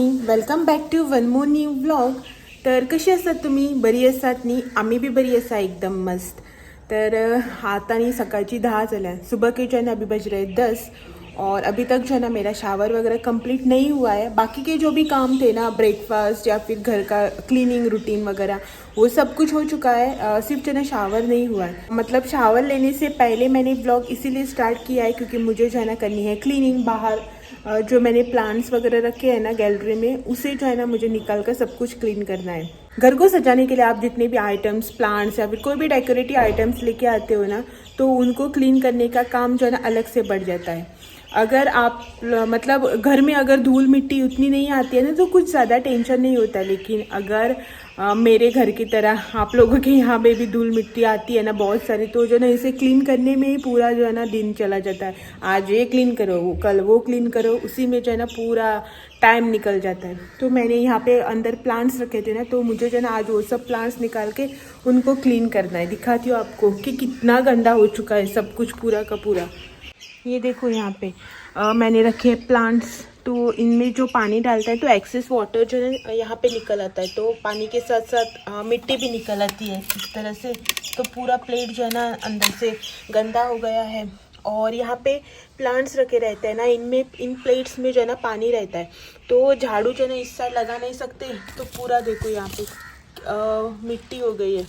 Morning, welcome back to one more new vlog. तर कशी असतात तुम्ही? बरी असतात नी? आम्ही भी बरी असा एकदम मस्त. तर आता नी सकाळची 10 झाल्या. सुबह के जो है ना अभी बज रहे 10 और अभी तक जो है ना मेरा शावर वगैरह कंप्लीट नहीं हुआ है. बाकी के जो भी काम थे ना, ब्रेकफास्ट या फिर घर का क्लीनिंग रूटीन वगैरह, वो सब कुछ हो चुका है. सिर्फ जो है ना शावर नहीं हुआ है. मतलब शावर लेने से पहले मैंने ब्लॉग इसीलिए स्टार्ट किया है क्योंकि मुझे जो है ना करनी है क्लीनिंग. बाहर जो मैंने प्लांट्स वगैरह रखे हैं ना गैलरी में, उसे जो है ना मुझे निकाल कर सब कुछ क्लीन करना है. घर को सजाने के लिए आप जितने भी आइटम्स, प्लांट्स या फिर कोई भी डेकोरेटिव आइटम्स लेके आते हो ना, तो उनको क्लीन करने का काम जो है ना अलग से बढ़ जाता है. अगर आप मतलब घर में अगर धूल मिट्टी उतनी नहीं आती है ना तो कुछ ज़्यादा टेंशन नहीं होता. लेकिन अगर मेरे घर की तरह आप लोगों के यहाँ पे भी धूल मिट्टी आती है ना बहुत सारी, तो जो ना इसे क्लीन करने में ही पूरा जो है ना दिन चला जाता है. आज ये क्लीन करो, वो कल वो क्लीन करो, उसी में जो है ना पूरा टाइम निकल जाता है. तो मैंने यहाँ पे अंदर प्लांट्स रखे थे ना, तो मुझे जो है ना आज वो सब प्लांट्स निकाल के उनको क्लीन करना है. दिखाती हूँ आपको कि कितना गंदा हो चुका है सब कुछ पूरा का पूरा. ये देखो यहाँ पे मैंने रखे हैं प्लांट्स. तो इनमें जो पानी डालता है तो एक्सेस वाटर जो है यहाँ पे निकल आता है. तो पानी के साथ साथ मिट्टी भी निकल आती है इस तरह से. तो पूरा प्लेट जो है ना अंदर से गंदा हो गया है. और यहाँ पे प्लांट्स रखे रहते हैं ना, इनमें इन प्लेट्स में जो है ना पानी रहता है. तो झाड़ू जो है ना इस साइड लगा नहीं सकते. तो पूरा देखो यहाँ पे मिट्टी हो गई है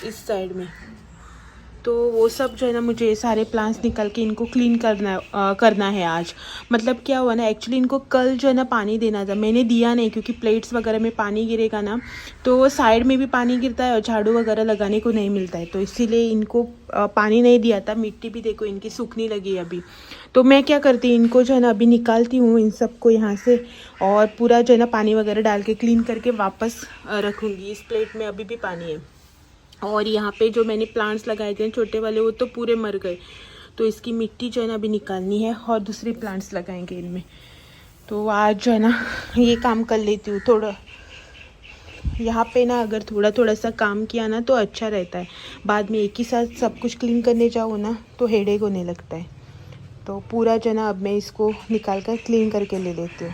इस साइड में. तो वो सब जो है ना मुझे सारे प्लांट्स निकाल के इनको क्लीन करना है आज. मतलब क्या हुआ ना, एक्चुअली इनको कल जो है ना पानी देना था, मैंने दिया नहीं क्योंकि प्लेट्स वगैरह में पानी गिरेगा ना तो साइड में भी पानी गिरता है और झाड़ू वगैरह लगाने को नहीं मिलता है. तो इसीलिए इनको पानी नहीं दिया था. मिट्टी भी देखो इनकी सूखने लगी है अभी. तो मैं क्या करती हूँ, इनको जो है ना अभी निकालती हूँ इन सबको यहाँ से, और पूरा जो है ना पानी वगैरह डाल के क्लीन करके वापस रखूँगी. इस प्लेट में अभी भी पानी है. और यहाँ पे जो मैंने प्लांट्स लगाए थे छोटे वाले, वो तो पूरे मर गए. तो इसकी मिट्टी जो है ना अभी निकालनी है और दूसरे प्लांट्स लगाएंगे इनमें. तो आज जो है ना ये काम कर लेती हूँ थोड़ा. यहाँ पे ना अगर थोड़ा थोड़ा सा काम किया ना तो अच्छा रहता है. बाद में एक ही साथ सब कुछ क्लीन करने जाओ ना तो हेडेक होने लगता है. तो पूरा जो है ना अब मैं इसको निकाल कर क्लीन करके ले लेती हूँ.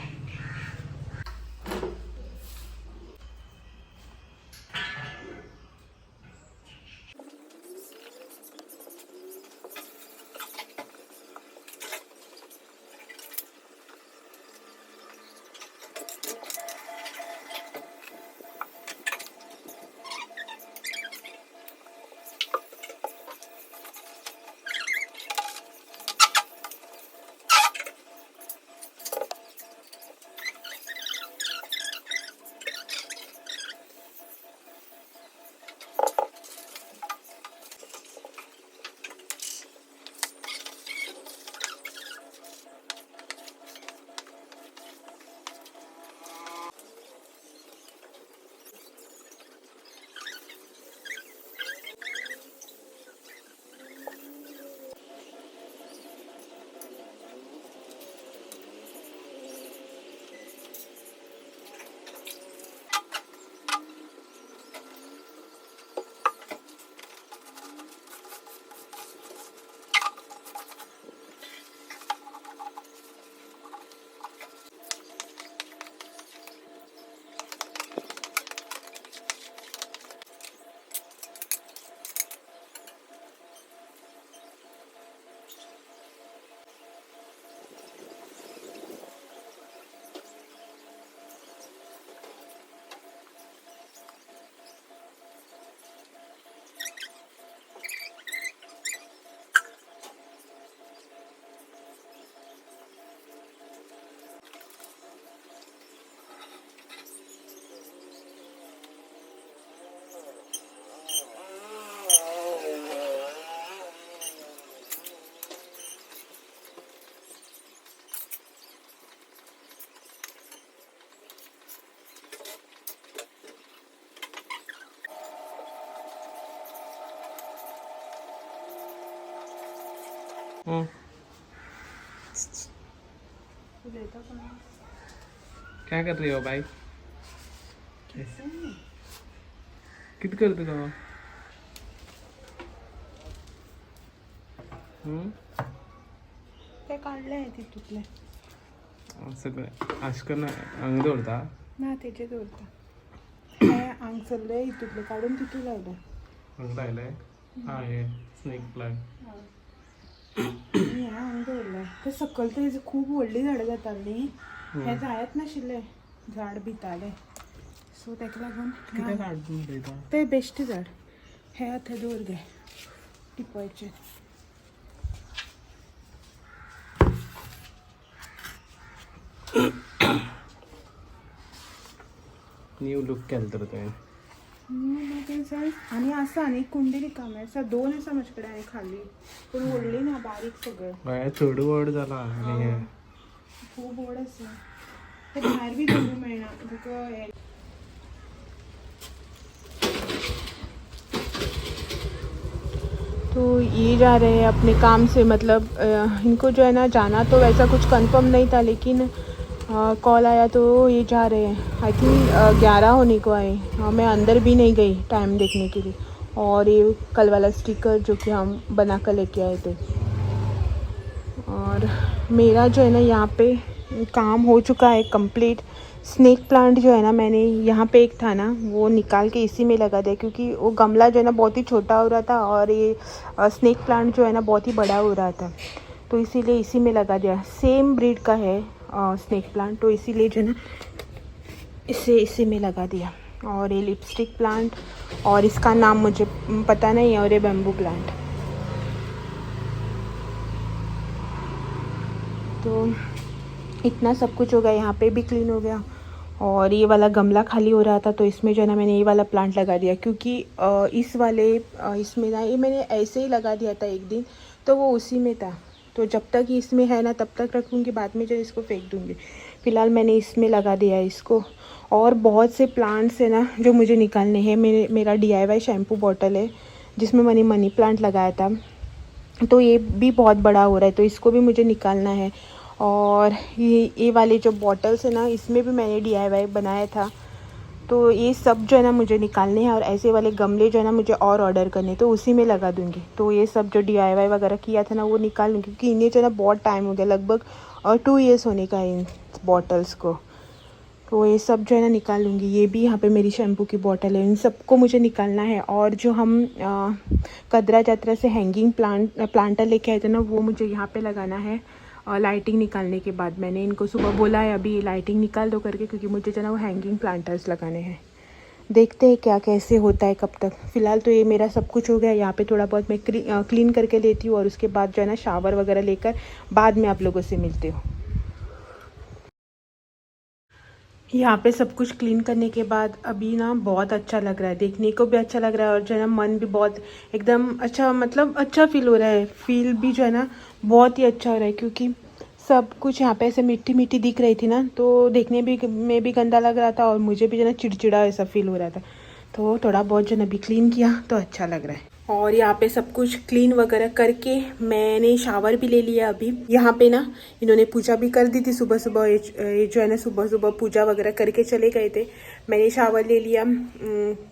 क्या कर रही हो भाई? किती करते का? काय काढले आहे तिथले? सगळं आशकन अंग दवरता ना तेचे दवरता हें हांगसरलें हितूंतलें काडून तितून लायलें अंग लायलें हे स्नेक प्लांट आनी हें हांगा दवरलें तें सकयल थंय खूब व्हडलीं झाडां जातालीं हें जायत नाशिल्लें झाड भितालें सो ताका लागून कितें काडून उडयता तें बेश्टें झाड हें आतां दवर गे टिपॉयचें न्यू लूक केलें तर तुवें आनी आसा आनी कुंडी रिकामे आसा 2 आसा म्हजे कडेन आनी खाली पूण व्हडली ना बारीक सगळें बाय चड व्हड जाला आनी हें खूब व्हड आसा ते भायर बी दवरूंक मेळना तुका हें तो ये जा रहे हैं अपने काम से मतलब इनको जो है ना जाना तो वैसा कुछ कंफर्म नहीं था लेकिन कॉल आया तो ये जा रहे हैं आई थिंक 11 होने को आए मैं अंदर भी नहीं गई टाइम देखने के लिए और ये कल वाला स्टिकर जो कि हम बना कर लेके आए थे और मेरा जो है ना यहाँ पे काम हो चुका है कंप्लीट स्नेक प्लांट जो है ना मैंने यहाँ पे एक था ना वो निकाल के इसी में लगा दिया क्योंकि वो गमला जो है ना बहुत ही छोटा हो रहा था और ये स्नेक प्लांट जो है ना बहुत ही बड़ा हो रहा था तो इसीलिए इसी में लगा दिया सेम ब्रीड का है स्नेक प्लांट तो इसीलिए जो है ना इसी में लगा दिया और ये लिपस्टिक प्लांट और इसका नाम मुझे पता नहीं है और ये बैम्बू प्लांट तो इतना सब कुछ हो गया यहाँ पे भी क्लीन हो गया और ये वाला गमला खाली हो रहा था तो इसमें जो है ना मैंने ये वाला प्लांट लगा दिया क्योंकि इसमें ना ये मैंने ऐसे ही लगा दिया था एक दिन तो वो उसी में था तो जब तक इसमें है ना तब तक रखूँगी बाद में जो इसको फेंक दूँगी फ़िलहाल मैंने इसमें लगा दिया है इसको और बहुत से प्लांट्स है ना जो मुझे निकालने हैं मेरा DIY शैम्पू बॉटल है जिसमें मैंने मनी प्लांट लगाया था तो ये भी बहुत बड़ा हो रहा है तो इसको भी मुझे निकालना है और ये वाले जो बॉटल्स है ना इसमें भी मैंने DIY बनाया था तो ये सब जो है ना मुझे निकालने हैं और ऐसे वाले गमले जो है ना मुझे और ऑर्डर करने तो उसी में लगा दूंगी तो ये सब जो DIY वगैरह किया था ना वो निकाल लूँगी क्योंकि इन्हें जो है ना बहुत टाइम हो गया लगभग 2 इयर्स होने का है इन बॉटल्स को तो ये सब जो है ना निकाल लूँगी ये भी यहाँ पे मेरी शैम्पू की बॉटल है इन सबको मुझे निकालना है और जो हम कदरा जात्रा से हैंगिंग प्लांटर लेके आए थे ना वो मुझे यहाँ पे लगाना है लाइटिंग निकालने के बाद मैंने इनको सुबह बोला है अभी लाइटिंग निकाल दो करके क्योंकि मुझे जो है ना वो हैंगिंग प्लांटर्स लगाने हैं देखते हैं क्या कैसे होता है कब तक फ़िलहाल तो ये मेरा सब कुछ हो गया यहाँ पे थोड़ा बहुत मैं क्लीन करके लेती हूँ और उसके बाद जो है ना शावर वगैरह लेकर बाद में आप लोगों से मिलती हूँ यहाँ पे सब कुछ क्लीन करने के बाद अभी ना बहुत अच्छा लग रहा है देखने को भी अच्छा लग रहा है और जो है ना मन भी बहुत एकदम अच्छा मतलब अच्छा फील हो रहा है फील भी जो है ना बहुत ही अच्छा हो रहा है क्योंकि सब कुछ यहाँ पे ऐसे मिट्टी मिट्टी दिख रही थी ना तो देखने में भी गंदा लग रहा था और मुझे भी जो है ना चिड़चिड़ा ऐसा फील हो रहा था तो थोड़ा बहुत जो है ना अभी क्लीन किया तो अच्छा लग रहा है और यहाँ पे सब कुछ क्लीन वगैरह करके मैंने शावर भी ले लिया अभी यहाँ पे ना इन्होंने पूजा भी कर दी थी सुबह सुबह ये जो है ना सुबह सुबह पूजा वगैरह करके चले गए थे मैंने शावर ले लिया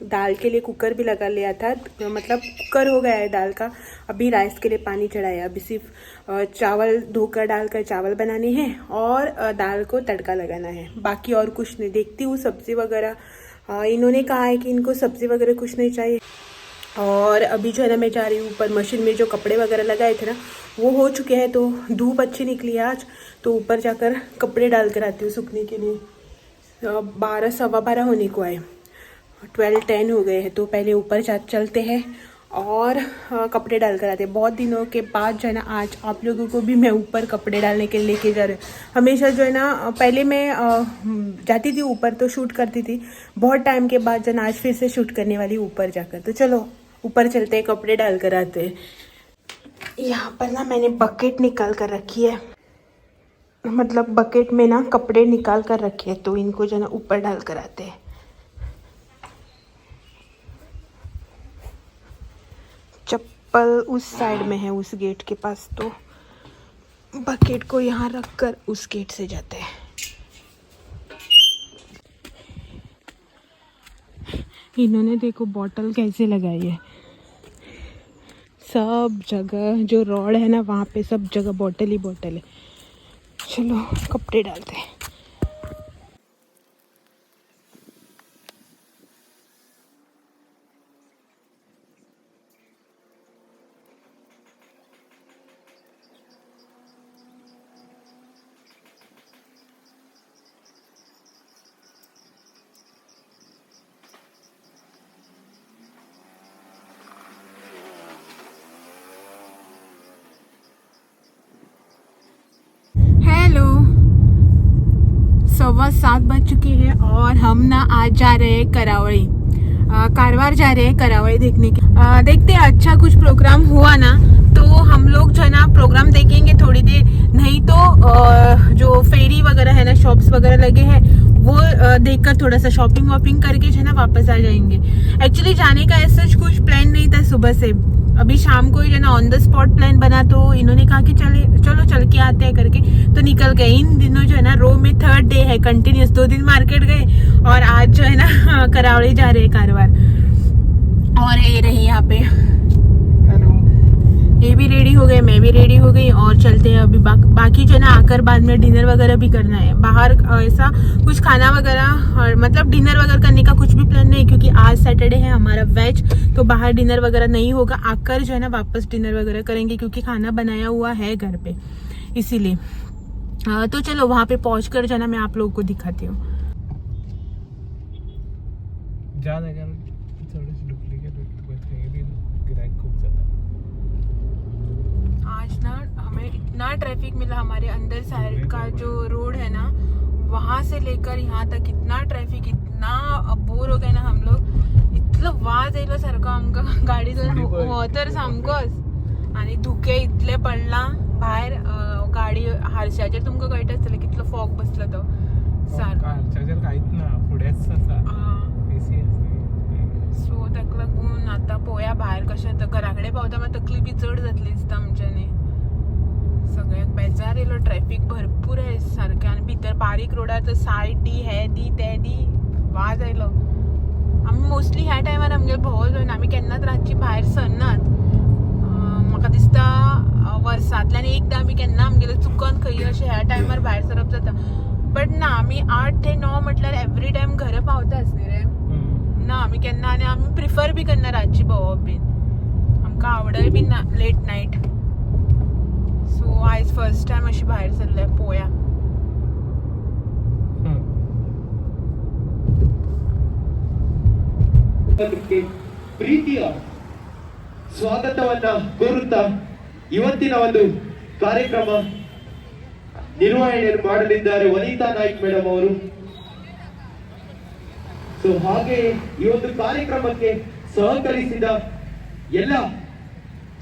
दाल के लिए कुकर भी लगा लिया था मतलब कुकर हो गया है दाल का अभी राइस के लिए पानी चढ़ाया अभी सिर्फ चावल धोकर डालकर चावल बनाने हैं और दाल को तड़का लगाना है बाकी और कुछ नहीं देखती हूँ सब्ज़ी वगैरह इन्होंने कहा है कि इनको सब्ज़ी वगैरह कुछ नहीं चाहिए और अभी जो है ना मैं जा रही हूँ ऊपर मशीन में जो कपड़े वगैरह लगाए थे ना वो हो चुके हैं तो धूप अच्छी निकली है आज तो ऊपर जाकर कपड़े डाल कर आती हूँ सूखने के लिए 12 सवा 12 होने को आए 12:10 हो गए हैं तो पहले ऊपर चलते हैं और कपड़े डाल कर आते हैं बहुत दिनों के बाद जो है ना आज आप लोगों को भी मैं ऊपर कपड़े डालने के लिए लेके जा रही हूँ हमेशा जो है ना पहले मैं जाती थी ऊपर तो शूट करती थी बहुत टाइम के बाद जो ना आज फिर से शूट करने वाली ऊपर जाकर तो चलो ऊपर चलते हैं कपड़े डाल कर आते हैं यहाँ पर ना मैंने बकेट निकाल कर रखी है मतलब बकेट में ना कपड़े निकाल कर रखे हैं तो इनको जो है ना ऊपर डाल कर आते हैं चप्पल उस साइड में है उस गेट के पास तो बकेट को यहाँ रख कर उस गेट से जाते हैं इन्होंने देखो बॉटल कैसे लगाई है सब जगह जो रॉड है ना वहाँ पे सब जगह बॉटल ही बॉटल है चलो कपड़े डालते हैं। हेलो, 7:15 बज चुकी है और हम ना आज जा रहे हैं करावली, कारवार जा रहे हैं करावली देखने के। देखते हैं अच्छा कुछ प्रोग्राम हुआ ना तो हम लोग जो है ना प्रोग्राम देखेंगे थोड़ी देर, नहीं तो जो फेरी वगैरह है ना, शॉप्स वगैरह लगे हैं वो देखकर थोड़ा सा शॉपिंग वॉपिंग करके जो है ना वापस आ जाएंगे। एक्चुअली जाने का ऐसा कुछ प्लान नहीं था सुबह से, अभी शाम को ही जो है ना ऑन द स्पॉट प्लान बना तो इन्होंने कहा कि चलो चल के आते हैं करके, तो निकल गए। इन दिनों जो है ना रो में 3rd डे है कंटिन्यूस, 2 दिन मार्केट गए और आज जो है ना करावली जा रहे हैं कारवार। और ये रही यहाँ पे, ये भी रेडी हो गए, मैं भी रेडी हो गई और चलते हैं अभी। बाकी जो है ना आकर बाद में डिनर वगैरह भी करना है बाहर, ऐसा कुछ खाना वगैरह और मतलब डिनर वगैरह करने का कुछ भी प्लान नहीं, क्योंकि आज सैटरडे है हमारा वेज, तो बाहर डिनर वगैरह नहीं होगा। आकर जो है ना वापस डिनर वगैरह करेंगे क्योंकि खाना बनाया हुआ है घर पे, इसीलिए। तो चलो वहाँ पे पहुँच कर जो है ना मैं आप लोगों को दिखाती हूँ। आज ना हमें इतना ट्रैफिक मिला, हमारे अंदर साइड का जो रोड है ना वहां से लेकर यहाँ तक इतना ट्रॅफिक, इतना बोर हो गए ना हम लोग, इतलं वाज येलो सारखं आमकां गाडीतून हो तर सामकोच, आणि धुके इतले पडला भायर गाडी हारशाचेर, तुमकां कळटा आसतलें कितलो फॉग बसलो तो हारशाचेर कांयच ना, फुडेंच आसा एसी आसा। सो ताका लागून आतां पळोवया भायर कशें, घरा कडेन पावता मात तकली बी चड जातली दिसता आमच्यानी। सगळ्याक बेजार येयलो, ट्रॅफिक भरपूर आहे सारकें, आनी भितर बारीक रोडार तर सायड दी हे दी ते दी वाज आयलो। आमी मोस्टली ह्या टायमार आमगे भोंवो जायना, आमी केन्नाच रातची भायर सरनात। म्हाका दिसता वर्सांतल्यान एकदां आमी केन्ना आमगेले चुकून खंय अशें ह्या टायमार भायर सरप जाता, बट ना आमी 8 ते 9 म्हटल्यार एवरी टायम घरा पावताच न्ही रे ना, आमी केन्ना, आनी आमी प्रिफर बी करना रातची भोंवप बीन, आमकां आवडय बीन ना लेट नायट। सो आयज फर्स्ट टायम अशी भायर सरले, पळोवया। ಪ್ರೀತಿಯ ಸ್ವಾಗತವನ್ನ ಕೋರುತ್ತಾ ಇವತ್ತಿನ ಒಂದು ಕಾರ್ಯಕ್ರಮ ನಿರ್ವಹಣೆ ಮಾಡಲಿದ್ದಾರೆ ವನಿತಾ ನಾಯ್ಕ್ ಮೇಡಮ್ ಅವರು। ಸೊ ಹಾಗೆ ಈ ಒಂದು ಕಾರ್ಯಕ್ರಮಕ್ಕೆ ಸಹಕರಿಸಿದ ಎಲ್ಲ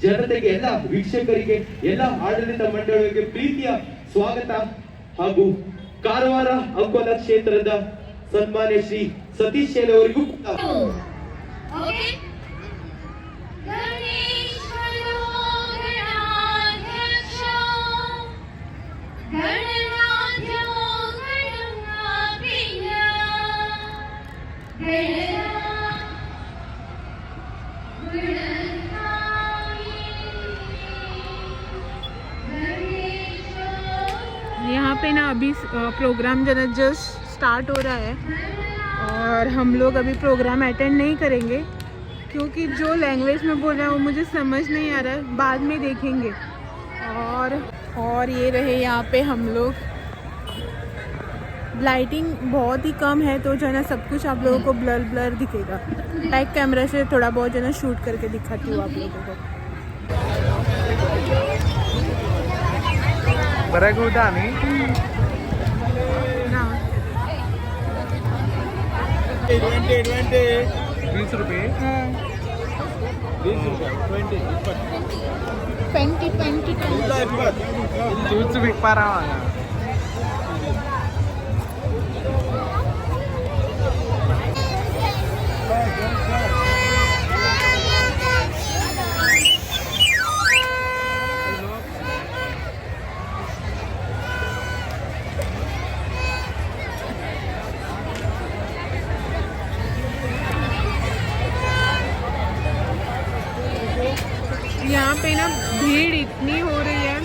ಜನತೆಗೆ, ಎಲ್ಲ ವೀಕ್ಷಕರಿಗೆ, ಎಲ್ಲ ಆಡಳಿತ ಮಂಡಳಿಗೆ ಪ್ರೀತಿಯ ಸ್ವಾಗತ ಹಾಗೂ ಕಾರವಾರ ಅಂಕೋಲ ಕ್ಷೇತ್ರದ ಸನ್ಮಾನ್ಯ ಶ್ರೀ ಸತೀಶ್ ಶೇಲ್ ಅವರಿಗೂ यहाँ पे ना अभी प्रोग्राम जो है जस्ट स्टार्ट हो रहा है और हम लोग अभी प्रोग्राम अटेंड नहीं करेंगे क्योंकि जो लैंग्वेज में बोल रहा है वो मुझे समझ नहीं आ रहा है, बाद में देखेंगे। और ये रहे यहाँ पे हम लोग, लाइटिंग बहुत ही कम है तो जो है ना सब कुछ आप लोगों को ब्लर ब्लर दिखेगा। बैक कैमरा से थोड़ा बहुत जो है ना शूट करके दिखाती हूँ आप लोगों को। बरं होता नाही ना 20 रुपये 20 तूच विकपारा यहाँ पे ना भीड़ इतनी हो रही है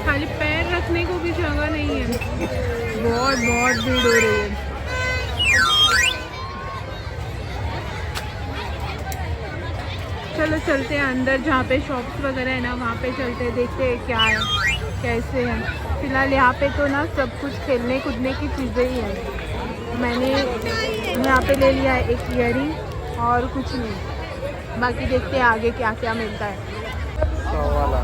खाली पैर रखने को भी जगह नहीं है, बहुत बहुत भीड़ हो रही है। चलो चलते हैं अंदर, जहाँ पे शॉप्स वगैरह है ना वहाँ पे चलते हैं, देखते हैं क्या है कैसे है। फिलहाल यहाँ पे तो ना सब कुछ खेलने कूदने की चीज़ें ही हैं। मैंने यहाँ पे ले लिया है एक ईयरिंग और कुछ नहीं, बाकी देखते हैं आगे क्या क्या मिलता है। 100 वाला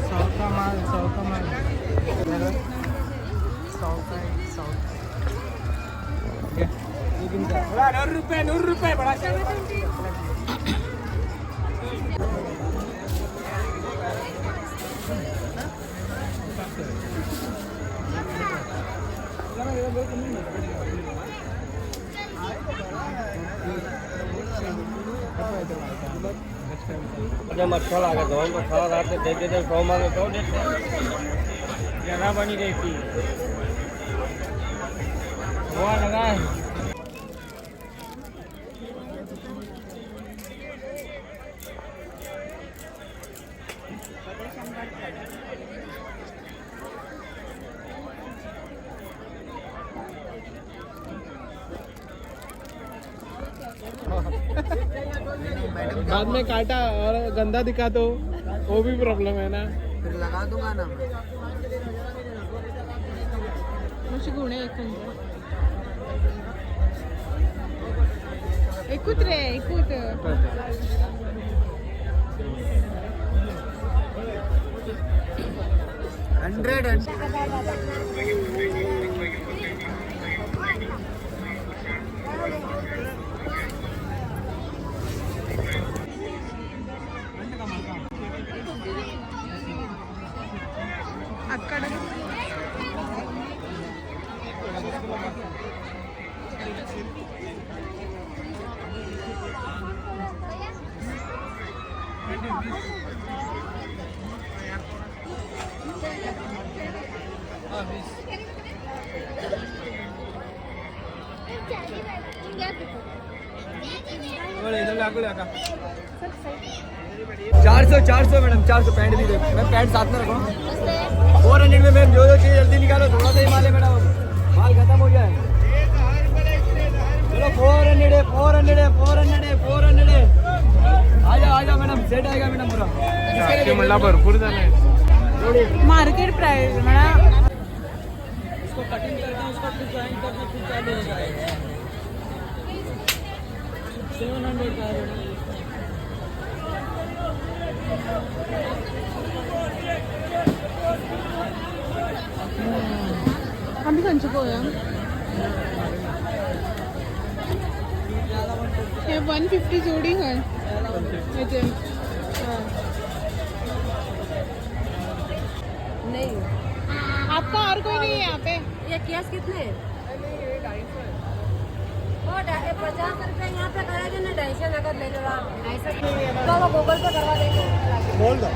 100 का माल 100 का माल 100 का 100 ₹100 बड़ा जब अच्छा लगा तो हम सारा रात दे देते 100 मांगे तो देते जगह बनी रहती वो लगा है। बाद में काटा और गंदा दिखा तो वो भी प्रॉब्लम है ना। फिर लगा दूंगा ना मुझे गुणे एकूत रे एकूत 100 అక్కడ चार सौ मैडम 400 पैंट भी देखो मैं पैंट साथ में रखूँ 400 में मैम जो चाहिए जल्दी निकालो थोड़ा सा ही माल है मैडम माल खत्म हो गया है चलो 400 है आ जाओ मैडम सेट आएगा मैडम पूरा म्हणला भरपूर जण आहे। मार्केट प्राइस म्हणा उसको कटिंग करना उसका फिर ज्वाइन करना फिर चालू हो जाएगा 700 का है मैडम आम्ही खंयचे पोया हे 150 जोडी है याचे नहीं आपका और कोई नहीं है यहाँ पे? ये केस कितने हैं? वो 50 रुपए यहाँ पे करेंगे ना 250 नगद ले लो आप 250 तो वो गूगल पे करवा देंगे बोल दो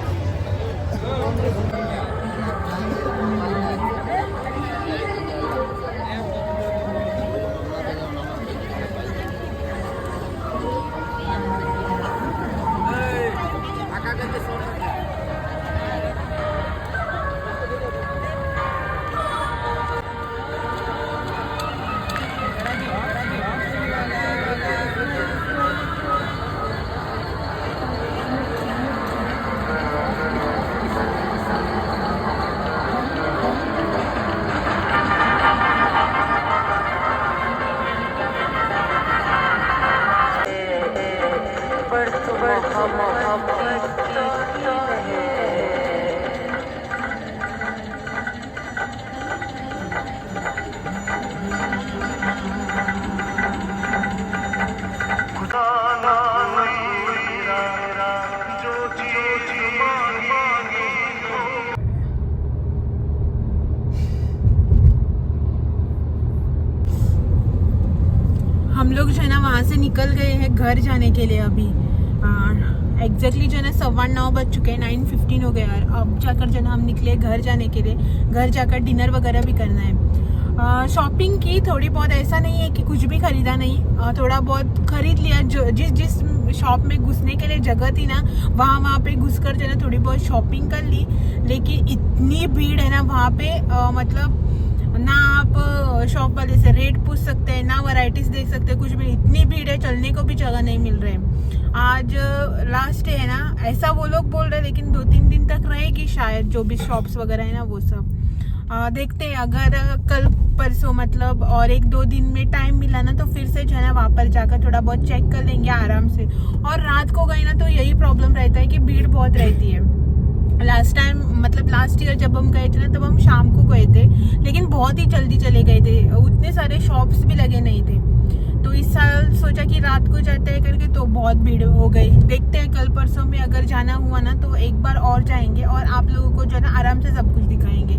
हम लोग जो है ना वहाँ से निकल गए हैं घर जाने के लिए अभी। एग्जैक्टली जो है ना 9:15 बज चुके हैं, 9:15 हो गए यार। अब जाकर जो है ना हम निकले घर जाने के लिए, घर जाकर डिनर वगैरह भी करना है। शॉपिंग की थोड़ी बहुत, ऐसा नहीं है कि कुछ भी खरीदा नहीं, थोड़ा बहुत खरीद लिया। जो जिस शॉप में घुसने के लिए जगह थी ना, वहाँ पे घुसकर जो है ना थोड़ी बहुत शॉपिंग कर ली। लेकिन इतनी भीड़ है ना वहाँ पे, मतलब ना आप शॉप वाले से रेट पूछ सकते हैं, ना वैरायटीज देख सकते हैं, कुछ भी। इतनी भीड़ है, चलने को भी जगह नहीं मिल रहे। आज लास्ट डे है ना, ऐसा वो लोग बोल रहे हैं, लेकिन 2-3 दिन तक रहेगी शायद, जो भी शॉप्स वगैरह है ना वो सब। देखते हैं, अगर कल परसों मतलब और 1-2 दिन में टाइम मिला ना, तो फिर से जो है ना वहाँ पर जाकर थोड़ा बहुत चेक कर लेंगे आराम से। और रात को गए ना तो यही प्रॉब्लम रहता है कि भीड़ बहुत रहती है। लास्ट टाइम मतलब लास्ट ईयर जब हम गए थे ना, तब हम शाम को गए थे, लेकिन बहुत ही जल्दी चले गए थे, उतने सारे शॉप्स भी लगे नहीं थे। तो इस साल सोचा कि रात को जाते हैं करके, तो बहुत भीड़ हो गई। देखते हैं कल परसों में अगर जाना हुआ ना तो एक बार और जाएंगे, और आप लोगों को जो है ना आराम से सब कुछ दिखाएंगे।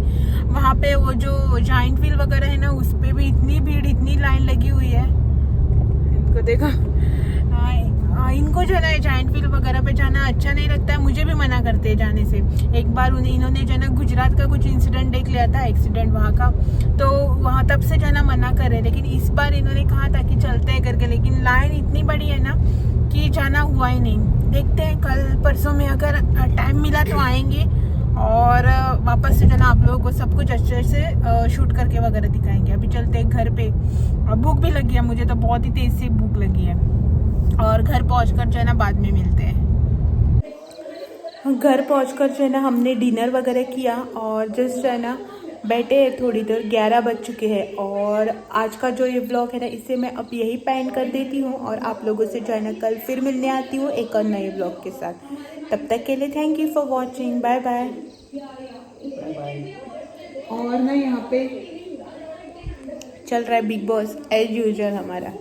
वहाँ पे वो जो जाइंट व्हील वगैरह है ना, उस पर भी इतनी भीड़, इतनी लाइन लगी हुई है। इनको देखो, इनको जो है ना जाइंट व्हील वगैरह पे जाना अच्छा नहीं लगता है, मुझे भी मना करते हैं जाने से। एक बार इन्होंने जो है ना गुजरात का कुछ इंसिडेंट देख लिया था, एक्सीडेंट वहाँ का, तो वहाँ तब से जो है ना मना कर रहे। लेकिन इस बार इन्होंने कहा था कि चलते हैं करके, लेकिन लाइन इतनी बड़ी है ना कि जाना हुआ ही नहीं। देखते हैं कल परसों में अगर टाइम मिला तो आएंगे, और वापस से जो है ना आप लोगों को सब कुछ अच्छे से शूट करके वगैरह दिखाएंगे। अभी चलते हैं घर पे, भूख भी लगी है मुझे, तो बहुत ही तेज से भूख लगी है। और घर पहुंचकर जो है ना बाद में मिलते हैं। घर पहुंचकर जो है ना हमने डिनर वगैरह किया, और जस्ट जो है ना बैठे हैं थोड़ी देर, 11 बज चुके हैं। और आज का जो ये व्लॉग है ना, इसे मैं अब यही पेंड कर देती हूँ, और आप लोगों से जो है ना कल फिर मिलने आती हूँ एक और नए व्लॉग के साथ। तब तक के लिए thank you for watching, bye bye. और ना यहाँ पे चल रहा है बिग बॉस एज यूजुअल हमारा।